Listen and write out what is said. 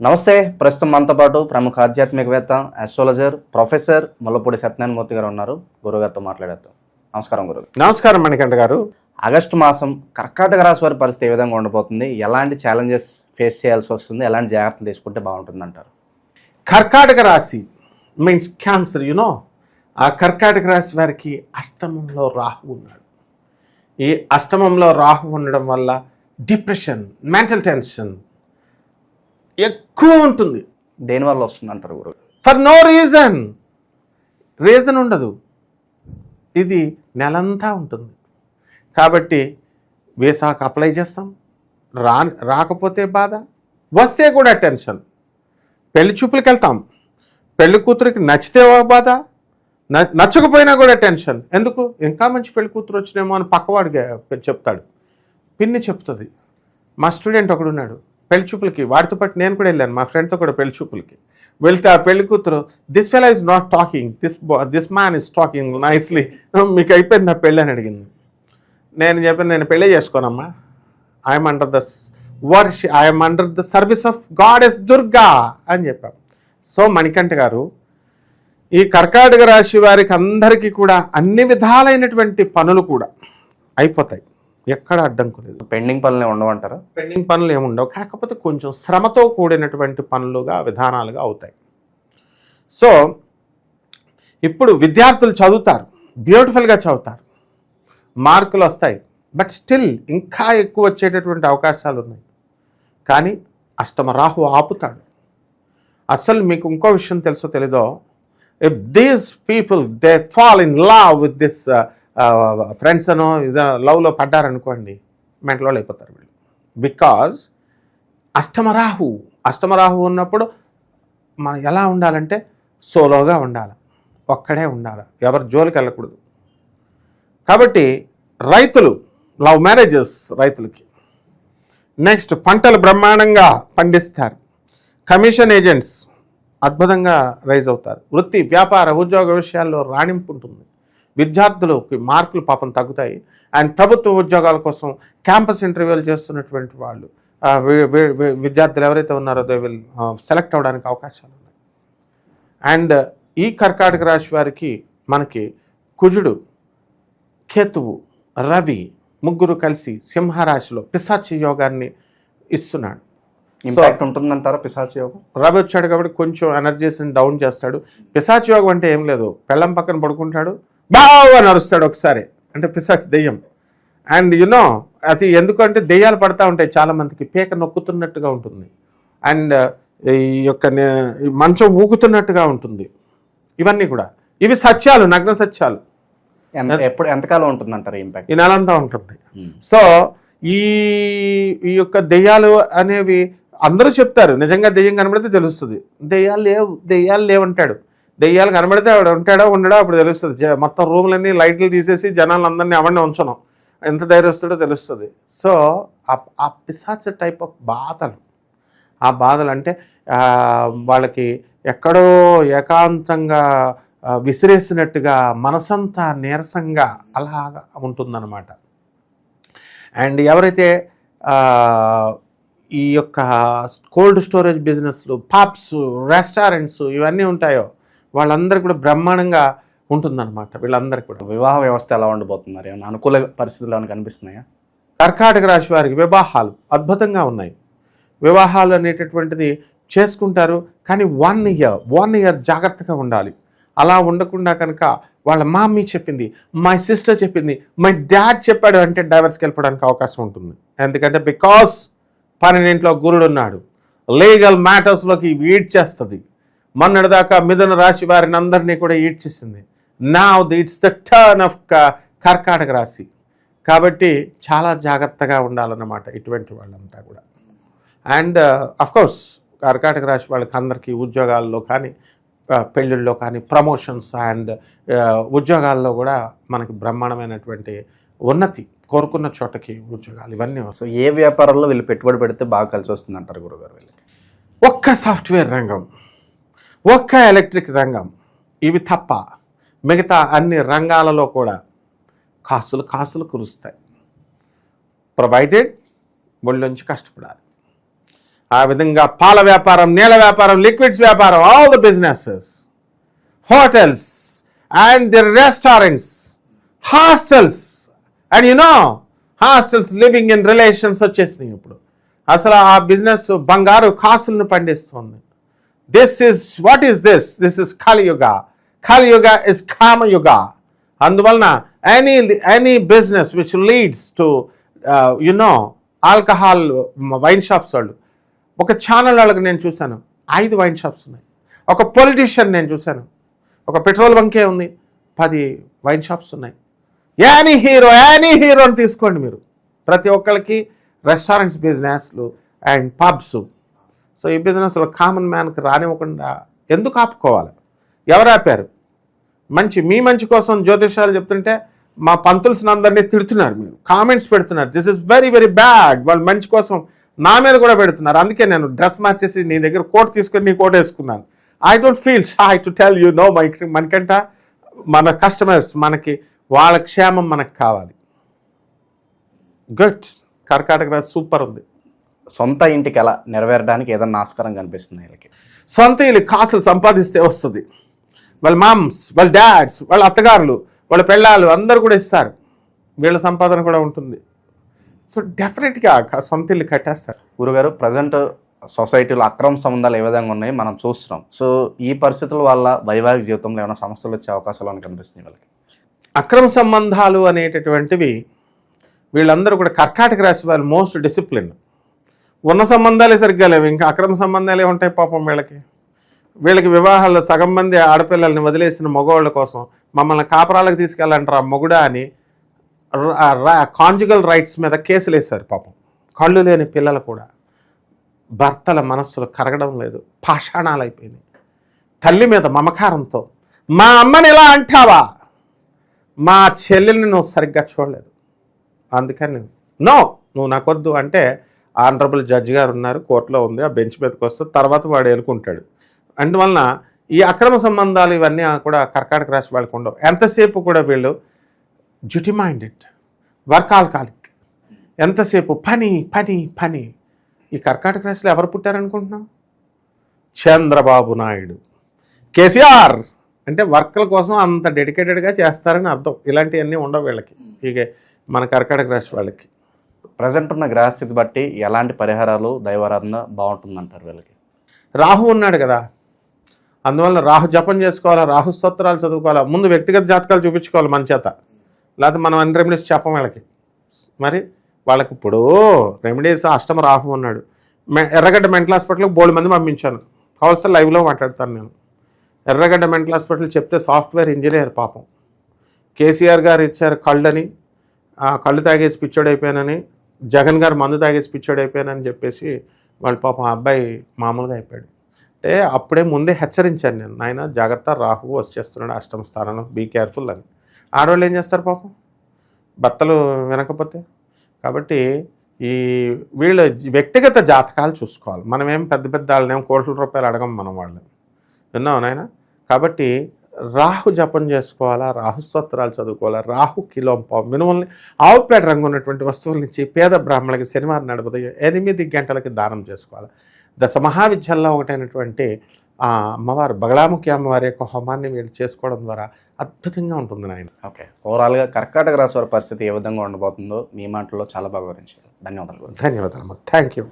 నమస్తే. ప్రస్తుతం మనతో పాటు ప్రముఖ ఆధ్యాత్మికవేత్త, ఆస్ట్రాలజర్, ప్రొఫెసర్ ముల్లపూడి సత్యనారాయణ మూర్తి గారు ఉన్నారు. గురుగారితో మాట్లాడేద్దాం. నమస్కారం గురుగారు. నమస్కారం మణికంఠ గారు. ఆగస్టు మాసం కర్కాటక రాశి వారి పరిస్థితి ఏ విధంగా ఉండబోతుంది? ఎలాంటి ఛాలెంజెస్ ఫేస్ చేయాల్సి వస్తుంది? ఎలాంటి జాగ్రత్తలు తీసుకుంటే బాగుంటుంది అంటారు? కర్కాటక రాశి మీన్స్ క్యాన్సర్. ఆ కర్కాటక రాశి వారికి అష్టమంలో రాహు ఉన్నాడు. ఈ అష్టమంలో రాహు ఉండడం వల్ల డిప్రెషన్, మెంటల్ టెన్షన్ ఎక్కువ ఉంటుంది. దేనివల్ల వస్తుంది అంటారు గురువు? ఫర్ నో రీజన్ ఉండదు. ఇది నెలంతా ఉంటుంది. కాబట్టి వీసాకు అప్లై చేస్తాం, రాకపోతే బాధ, వస్తే కూడా టెన్షన్. పెళ్లి చూపులకు వెళ్తాం, పెళ్లి కూతురికి నచ్చితే బాధ, నచ్చకపోయినా కూడా టెన్షన్. ఎందుకు? ఇంకా మంచి పెళ్లి కూతురు వచ్చినేమో అని పక్కవాడు చెప్తాడు, పిన్ని చెప్తుంది. మా స్టూడెంట్ ఒకడు ఉన్నాడు, పెళ్లి చూపులకి వాడితో పాటు నేను కూడా వెళ్ళాను, మా ఫ్రెండ్తో కూడా పెళ్లి చూపులకి వెళ్తే ఆ పెళ్లి కూతురు, this fellow is not talking, this man is talking nicely, మీకు అయిపోయింది నా పెళ్ళి అని అడిగింది. నేను చెప్పాను, నేను పెళ్ళి చేసుకోనమ్మా, I'm under the service of goddess Durga అని చెప్పాను. సో మణికంఠ గారు, ఈ కర్కాటక రాశి వారికి అందరికీ కూడా అన్ని విధాలైనటువంటి పనులు కూడా అయిపోతాయి, ఎక్కడ అడ్డంకు లేదు. పెండింగ్ పనులు ఉండవంటారా? పెండింగ్ పనులు ఏముండవు, కాకపోతే కొంచెం శ్రమతో కూడినటువంటి పనులుగా విధానాలుగా అవుతాయి. సో ఇప్పుడు విద్యార్థులు చదువుతారు, బ్యూటిఫుల్గా చదువుతారు, మార్కులు వస్తాయి, బట్ స్టిల్ ఇంకా ఎక్కువ వచ్చేటటువంటి అవకాశాలు ఉన్నాయి. కానీ అష్టమ రాహు ఆపుతాడు. అసలు మీకు ఇంకో విషయం తెలుసో తెలీదో, if these people they fall in love with this friends అనో లవ్లో పడ్డారనుకోండి, మెంటలో అయిపోతారు వీళ్ళు. బికాజ్ అష్టమరాహు ఉన్నప్పుడు మనం ఎలా ఉండాలంటే సోలోగా ఉండాలి, ఒక్కడే ఉండాలి, ఎవరి జోలికి వెళ్ళకూడదు. కాబట్టి రైతులు, లవ్ మ్యారేజెస్ రైతులకి. నెక్స్ట్, పంటలు బ్రహ్మాండంగా పండిస్తారు. కమిషన్ ఏజెంట్స్ అద్భుతంగా రైజ్ అవుతారు. వృత్తి, వ్యాపార, ఉద్యోగ విషయాల్లో రాణింపు ఉంటుంది. విద్యార్థులకి మార్కులు పాపం తగ్గుతాయి. అండ్ ప్రభుత్వ ఉద్యోగాల కోసం క్యాంపస్ ఇంటర్వ్యూలు చేస్తున్నటువంటి వాళ్ళు, విద్యార్థులు ఎవరైతే ఉన్నారో దే విల్ సెలెక్ట్ అవ్వడానికి అవకాశాలు ఉన్నాయి. అండ్ ఈ కర్కాటక రాశి వారికి మనకి కుజుడు, కేతువు, రవి ముగ్గురు కలిసి సింహరాశిలో పిశాచి యోగాన్ని ఇస్తున్నాడు. ఇంపాక్ట్ ఉంటుందంటారా పిశాచి యోగం? రవి వచ్చాడు కాబట్టి కొంచెం ఎనర్జీస్ని డౌన్ చేస్తాడు. పిశాచి యోగం అంటే ఏం లేదు, పెళ్ళం పక్కన పడుకుంటాడు, బాగా నరుస్తాడు ఒకసారి, అంటే పిశాచి దెయ్యం. అండ్ అది ఎందుకంటే దెయ్యాలు పడతా ఉంటాయి చాలామందికి, పేక నొక్కుతున్నట్టుగా ఉంటుంది, అండ్ ఈ యొక్క మంచం ఊగుతున్నట్టుగా ఉంటుంది. ఇవన్నీ కూడా ఇవి సత్యాలు, నగ్న సత్యాలు. ఎంతకాలం ఉంటుందంటారు ఇంపాక్ట్? ఈ నెలంతా ఉంటుంది. సో ఈ యొక్క దెయ్యాలు అనేవి అందరూ చెప్తారు, నిజంగా దెయ్యం కనబడితే తెలుస్తుంది. దెయ్యాలు లేవంటాడు, దెయ్యాలు కనబడితే ఆవిడ ఉంటాడో ఉండడో అప్పుడు తెలుస్తుంది. మొత్తం రూములన్నీ లైట్లు తీసేసి జనాలందరినీ అవన్నీ ఉంచడం, ఎంత ధైర్యం వస్తుందో తెలుస్తుంది. సో ఆ పిశాచ టైప్ ఆఫ్ బాధలు, ఆ బాధలు అంటే వాళ్ళకి ఎక్కడో ఏకాంతంగా విసిరేసినట్టుగా మనసంతా నీరసంగా అలాగా ఉంటుందన్నమాట. అండ్ ఎవరైతే ఈ యొక్క కోల్డ్ స్టోరేజ్ బిజినెస్లు, పబ్స్, రెస్టారెంట్స్ ఇవన్నీ ఉంటాయో వాళ్ళందరికీ కూడా బ్రహ్మాండంగా ఉంటుందన్నమాట. వీళ్ళందరికీ కూడా వివాహ వ్యవస్థ ఎలా ఉండబోతున్నారు? ఏమైనా అనుకూల పరిస్థితులు ఏమైనా కనిపిస్తున్నాయా? కర్కాటక రాశి వారికి వివాహాలు అద్భుతంగా ఉన్నాయి. వివాహాలు అనేటటువంటిది చేసుకుంటారు, కానీ 1 ఇయర్ జాగ్రత్తగా ఉండాలి. అలా ఉండకుండా కనుక వాళ్ళ మమ్మీ చెప్పింది, మై సిస్టర్ చెప్పింది, మై డాడ్ చెప్పాడు అంటే డైవర్స్కి వెళ్ళిపోవడానికి అవకాశం ఉంటుంది. ఎందుకంటే బికాస్ 12 గురుడు ఉన్నాడు, లీగల్ మ్యాటర్స్లోకి ఈడ్ చేస్తుంది. మొన్నటిదాకా మిథున రాశి వారిని అందరినీ కూడా ఈడ్ చేసింది. Now it's the turn off కర్కాటక రాశి. కాబట్టి చాలా జాగ్రత్తగా ఉండాలన్నమాట ఇటువంటి వాళ్ళంతా కూడా. అండ్ అఫ్కోర్స్ కర్కాటక రాశి వాళ్ళకి అందరికీ ఉద్యోగాల్లో కానీ, పెళ్ళిళ్ళలో కానీ, ప్రమోషన్స్ అండ్ ఉద్యోగాల్లో కూడా మనకి బ్రహ్మాండమైనటువంటి ఉన్నతి, కోరుకున్న చోటకి ఉద్యోగాలు ఇవన్నీ వస్తాయి. ఏ వ్యాపారంలో వీళ్ళు పెట్టుబడి పెడితే బాగా కలిసి వస్తుంది అంటారు గురుగారు? వీళ్ళకి ఒక్క సాఫ్ట్వేర్ రంగం, ఒక్క ఎలక్ట్రిక్ రంగం, ఇవి తప్ప మిగతా అన్ని రంగాలలో కూడా కాసులు కురుస్తాయి. ప్రొవైడెడ్ ఒళ్ళొంచి కష్టపడాలి. ఆ విధంగా పాల వ్యాపారం, నీళ్ళ వ్యాపారం, లిక్విడ్స్ వ్యాపారం, all the businesses, hotels and the restaurants, hostels, and hostels, living in relations వచ్చేసినాయి ఇప్పుడు. అసలు ఆ బిజినెస్ బంగారు కాసులను పండిస్తుంది. వాట్ ఈస్ దిస్ ఇస్ కలియుగ. కలియుగ ఇస్ కామయుగ. అందువలన any business which leads to alcohol, wine shops వాళ్ళు, ఒక ఛానల్ వాళ్ళకి నేను చూశాను 5 వైన్ షాప్స్ ఉన్నాయి. ఒక పొలిటీషియన్ నేను చూశాను, ఒక పెట్రోల్ బంకే ఉంది, 10 వైన్ షాప్స్ ఉన్నాయి. యానీ హీరోని తీసుకోండి మీరు, ప్రతి ఒక్కరికి రెస్టారెంట్స్ బిజినెస్లు అండ్ పబ్స్. సో ఈ బిజినెస్లో కామన్ మ్యాన్కి రానివ్వకుండా ఎందుకు ఆపుకోవాలి? ఎవరు ఆపారు? మీ మంచి కోసం జ్యోతిషాలు చెప్తుంటే మా పంతుల్స్ని అందరినీ తిడుతున్నారు, మీరు కామెంట్స్ పెడుతున్నారు. This is very very bad. వాళ్ళు మంచి కోసం నా మీద కూడా పెడుతున్నారు. అందుకే నేను డ్రెస్ మార్చేసి నీ దగ్గర కోట్ తీసుకొని నీ కోట్ వేసుకున్నాను. I don't feel shy to tell you no మనకంట మన కస్టమర్స్, మనకి వాళ్ళ క్షేమం మనకు కావాలి. గుడ్. కర్కాటక రాశి సూపర్ ఉంది. సొంత ఇంటికి ఎలా నెరవేరడానికి ఏదన్నా ఆస్కారం కనిపిస్తుంది వీళ్ళకి? సొంత ఇల్లు కాసులు సంపాదిస్తే వస్తుంది. వాళ్ళ మామ్స్, వాళ్ళ డాడ్స్, వాళ్ళ అత్తగారులు, వాళ్ళ పెళ్ళాలు అందరూ కూడా ఇస్తారు. వీళ్ళ సంపాదన కూడా ఉంటుంది. సో డెఫినెట్గా సొంత ఇల్లు కట్టేస్తారు. గురుగారు, ప్రజెంట్ సొసైటీలో అక్రమ సంబంధాలు ఏ విధంగా ఉన్నాయి మనం చూస్తున్నాం. సో ఈ పరిస్థితుల వల్ల వైవాహిక జీవితంలో ఏమైనా సమస్యలు వచ్చే అవకాశాలు కనిపిస్తున్నాయి వాళ్ళకి? అక్రమ సంబంధాలు అనేటటువంటివి వీళ్ళందరూ కూడా కర్కాటక రాశి వాళ్ళు మోస్ట్ డిసిప్లిన్. ఉన్న సంబంధాలే సరిగ్గా లేవు, ఇంకా అక్రమ సంబంధాలే ఉంటాయి పాపం వీళ్ళకి వివాహాల్లో సగం మంది ఆడపిల్లల్ని వదిలేసిన మగవాళ్ళ కోసం మమ్మల్ని కాపురాలకు తీసుకెళ్ళంటారా మొగుడా అని కాంజుగల్ రైట్స్ మీద కేసులు వేశారు పాపం. కళ్ళు లేని పిల్లలు కూడా. భర్తల మనస్సులు కరగడం లేదు, పాషాణాలు అయిపోయినాయి. తల్లి మీద మమకారంతో మా అమ్మని ఇలా అంటావా, మా చెల్లెల్ని నువ్వు సరిగ్గా చూడలేదు, అందుకని నువ్వు నాకొద్దు అంటే ఆనరబుల్ జడ్జి గారు ఉన్నారు, కోర్టులో ఉంది, ఆ బెంచ్ మీదకి వస్తే తర్వాత వాడు ఎలుకుంటాడు. అందువలన ఈ అక్రమ సంబంధాలు ఇవన్నీ కూడా కర్కాటక రాశి వాళ్ళకు ఉండవు. ఎంతసేపు కూడా వీళ్ళు డ్యూటీ మైండెడ్, వర్క్ ఆల్కాలిక్, ఎంతసేపు పని పని పని. ఈ కర్కాటక రాశిలో ఎవరు పుట్టారనుకుంటున్నాం? చంద్రబాబు నాయుడు, కేసీఆర్ అంటే వర్క్ల కోసం అంత డెడికేటెడ్గా చేస్తారని అర్థం. ఇలాంటివన్నీ ఉండవు వీళ్ళకి, ఇక మన కర్కాటక రాశి వాళ్ళకి. ప్రజెంట్ ఉన్న గ్రహస్థితి బట్టి ఎలాంటి పరిహారాలు, దైవారాధన బాగుంటుందంటారు వీళ్ళకి? రాహు ఉన్నాడు కదా, అందువల్ల రాహు జపం చేసుకోవాలా, రాహు స్తోత్రాలు చదువుకోవాలా. ముందు వ్యక్తిగత జాతకాలు చూపించుకోవాలి మన చేత, లేకపోతే మనం అన్ని రెమెడీస్ చెప్పం వీళ్ళకి. మరి వాళ్ళకి ఇప్పుడు రెమెడీస్ అష్టమ రాహు ఉన్నాడు. ఎర్రగడ్డ మెంటల్ హాస్పిటల్కి బోల్డ్ మంది పంపించాను, కావాల్సిన లైవ్లో మాట్లాడతాను నేను. ఎర్రగడ్డ మెంటల్ హాస్పిటల్ చెప్తే సాఫ్ట్వేర్ ఇంజనీర్ పాపం. కేసీఆర్ గారు ఇచ్చారు కళ్ళని, కళ్ళు తాగేసి పిచ్చోడైపోయానని, జగన్ గారు మందు తాగేసి పిచ్చోడైపోయానని చెప్పేసి వాళ్ళు పాపం ఆ అబ్బాయి మామూలుగా అయిపోయాడు. అంటే అప్పుడే ముందే హెచ్చరించాను నేను, నాయన జాగ్రత్త, రాహువు వచ్చేస్తున్నాడు అష్టమ స్థానంలో, బీ కేర్ఫుల్ అని. ఆడవాళ్ళు ఏం చేస్తారు పాపం, భర్తలు వినకపోతే. కాబట్టి ఈ వీళ్ళు వ్యక్తిగత జాతకాలు చూసుకోవాలి. మనమేం పెద్ద పెద్ద వాళ్ళనేం కోట్ల రూపాయలు అడగం మనం వాళ్ళని, విన్నావు నాయన. కాబట్టి రాహు జపం చేసుకోవాలా, రాహు స్తోత్రాలు చదువుకోవాలా, రాహు కిలోం పావు మినుముల్ని, ఆవుపేట రంగు ఉన్నటువంటి వస్తువుల నుంచి పేద బ్రాహ్మణులకి శనివారం నడుపుతాయి 8 గంటలకి దానం చేసుకోవాలి. దశ మహావిద్యల్లో ఒకటైనటువంటి అమ్మవారు బగళాముఖి అమ్మవారి యొక్క హోమాన్ని వీళ్ళు చేసుకోవడం ద్వారా అద్భుతంగా ఉంటుంది నాయన. ఓకే, ఓవరాల్గా కర్కాటక రాశి వారి పరిస్థితి ఏ విధంగా ఉండబోతుందో మీ మాటల్లో చాలా బాగా వివరించారు. ధన్యవాదాలు. ధన్యవాదాలు. Thank you.